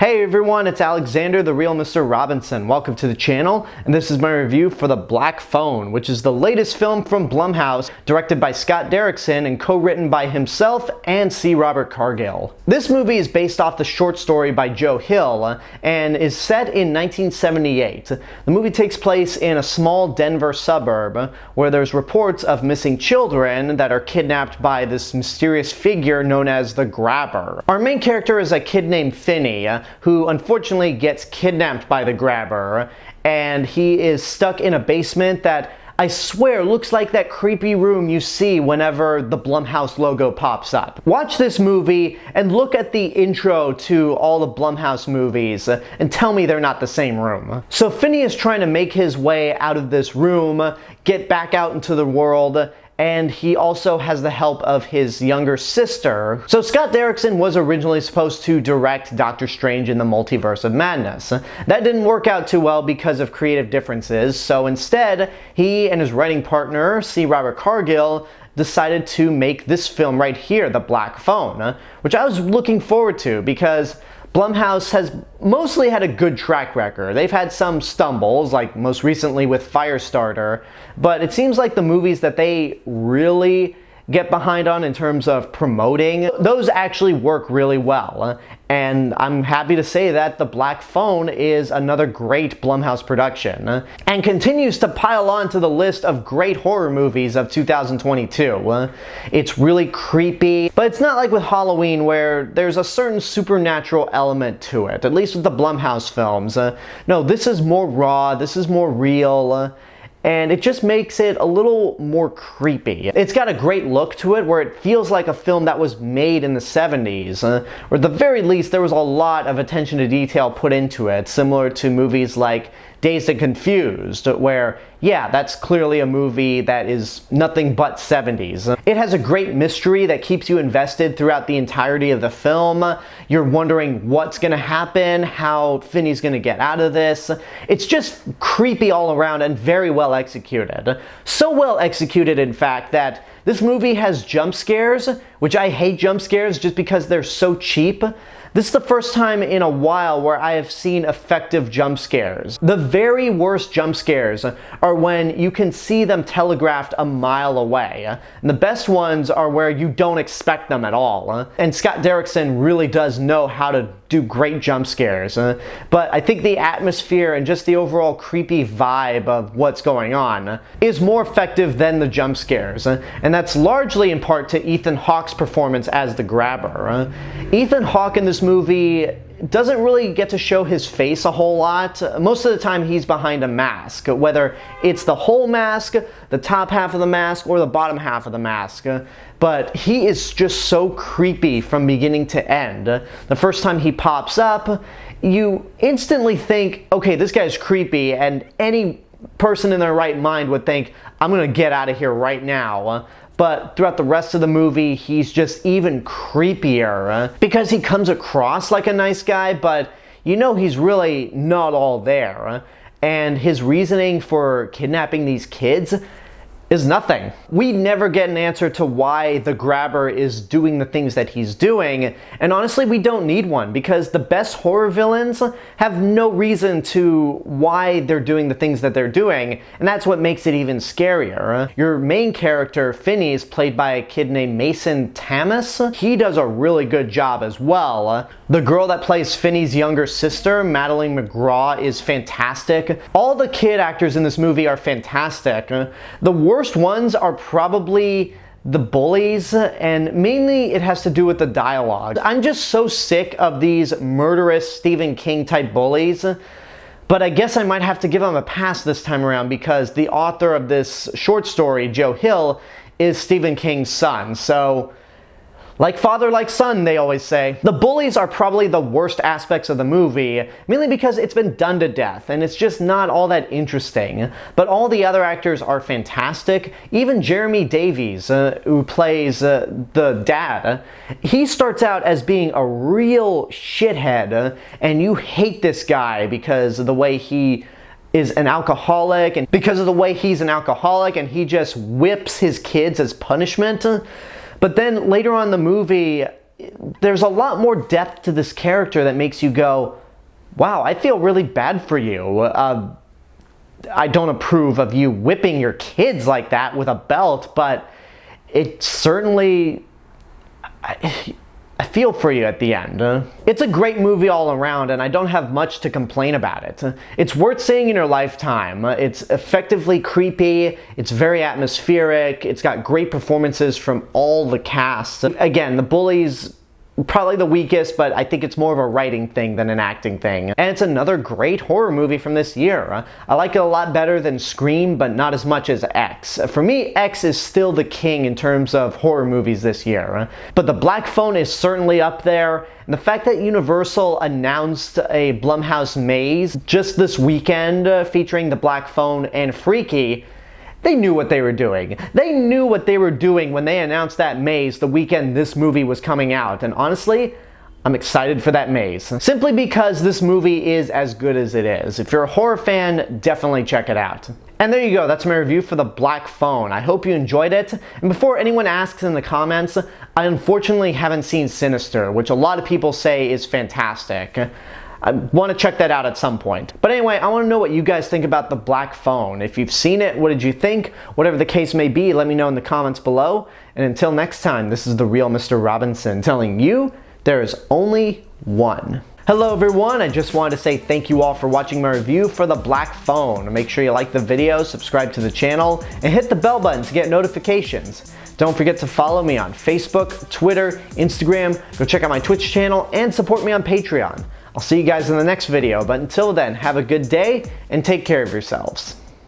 Hey everyone, it's Alexander, the real Mr. Robinson. Welcome to the channel, and this is my review for The Black Phone, which is the latest film from Blumhouse, directed by Scott Derrickson and co-written by himself and C. Robert Cargill. This movie is based off the short story by Joe Hill and is set in 1978. The movie takes place in a small Denver suburb where there's reports of missing children that are kidnapped by this mysterious figure known as the Grabber. Our main character is a kid named Finney, who unfortunately gets kidnapped by the Grabber, and he is stuck in a basement that I swear looks like that creepy room you see whenever the Blumhouse logo pops up. Watch this movie and look at the intro to all the Blumhouse movies and tell me they're not the same room. So Finney is trying to make his way out of this room, get back out into the world, and he also has the help of his younger sister. So Scott Derrickson was originally supposed to direct Doctor Strange in the Multiverse of Madness. That didn't work out too well because of creative differences, so instead, he and his writing partner, C. Robert Cargill, decided to make this film right here, The Black Phone, which I was looking forward to because Blumhouse has mostly had a good track record. They've had some stumbles, like most recently with Firestarter, but it seems like the movies that they really get behind on in terms of promoting, those actually work really well. And I'm happy to say that The Black Phone is another great Blumhouse production and continues to pile on to the list of great horror movies of 2022. It's really creepy, but it's not like with Halloween where there's a certain supernatural element to it, at least with the Blumhouse films. No, this is more raw, this is more real, and it just makes it a little more creepy. It's got a great look to it where it feels like a film that was made in the 70s, or at the very least there was a lot of attention to detail put into it, similar to movies like Dazed and Confused, where, yeah, that's clearly a movie that is nothing but 70s. It has a great mystery that keeps you invested throughout the entirety of the film. You're wondering what's gonna happen, how Finney's gonna get out of this. It's just creepy all around and very well executed. So well executed, in fact, that this movie has jump scares, which I hate jump scares just because they're so cheap. This is the first time in a while where I have seen effective jump scares. The very worst jump scares are when you can see them telegraphed a mile away. And the best ones are where you don't expect them at all. And Scott Derrickson really does know how to do great jump scares. But I think the atmosphere and just the overall creepy vibe of what's going on is more effective than the jump scares. And that's largely in part to Ethan Hawke's performance as the Grabber. Ethan Hawke in this movie doesn't really get to show his face a whole lot. Most of the time he's behind a mask, whether it's the whole mask, the top half of the mask, or the bottom half of the mask. But he is just so creepy from beginning to end. The first time he pops up, you instantly think, okay, this guy's creepy, and any person in their right mind would think, I'm gonna get out of here right now. But throughout the rest of the movie, he's just even creepier because he comes across like a nice guy, but you know he's really not all there. And his reasoning for kidnapping these kids is nothing. We never get an answer to why the Grabber is doing the things that he's doing, and honestly we don't need one because the best horror villains have no reason to why they're doing the things that they're doing, and that's what makes it even scarier. Your main character, Finney, is played by a kid named Mason Thames. He does a really good job as well. The girl that plays Finney's younger sister, Madeleine McGraw, is fantastic. All the kid actors in this movie are fantastic. The worst ones are probably the bullies, and mainly it has to do with the dialogue. I'm just so sick of these murderous Stephen King type bullies, but I guess I might have to give them a pass this time around because the author of this short story, Joe Hill, is Stephen King's son, so like father, like son, they always say. The bullies are probably the worst aspects of the movie, mainly because it's been done to death, and it's just not all that interesting. But all the other actors are fantastic. Even Jeremy Davies, who plays the dad, he starts out as being a real shithead, and you hate this guy because of the way he is an alcoholic, and because of the way he's an alcoholic, and he just whips his kids as punishment. But then later on in the movie, there's a lot more depth to this character that makes you go, wow, I feel really bad for you. I don't approve of you whipping your kids like that with a belt, but it certainly, I feel for you at the end. It's a great movie all around, and I don't have much to complain about it. It's worth seeing in your lifetime. It's effectively creepy, it's very atmospheric, it's got great performances from all the cast. Again, the bullies, probably the weakest, but I think it's more of a writing thing than an acting thing. And it's another great horror movie from this year. I like it a lot better than Scream, but not as much as X. For me, X is still the king in terms of horror movies this year. But The Black Phone is certainly up there. And the fact that Universal announced a Blumhouse maze just this weekend featuring The Black Phone and Freaky, they knew what they were doing. They knew what they were doing when they announced that maze the weekend this movie was coming out. And honestly, I'm excited for that maze. Simply because this movie is as good as it is. If you're a horror fan, definitely check it out. And there you go, that's my review for The Black Phone. I hope you enjoyed it. And before anyone asks in the comments, I unfortunately haven't seen Sinister, which a lot of people say is fantastic. I want to check that out at some point. But anyway, I want to know what you guys think about The Black Phone. If you've seen it, what did you think? Whatever the case may be, let me know in the comments below. And until next time, this is the real Mr. Robinson telling you there is only one. Hello everyone, I just wanted to say thank you all for watching my review for The Black Phone. Make sure you like the video, subscribe to the channel, and hit the bell button to get notifications. Don't forget to follow me on Facebook, Twitter, Instagram, go check out my Twitch channel, and support me on Patreon. I'll see you guys in the next video, but until then, have a good day and take care of yourselves.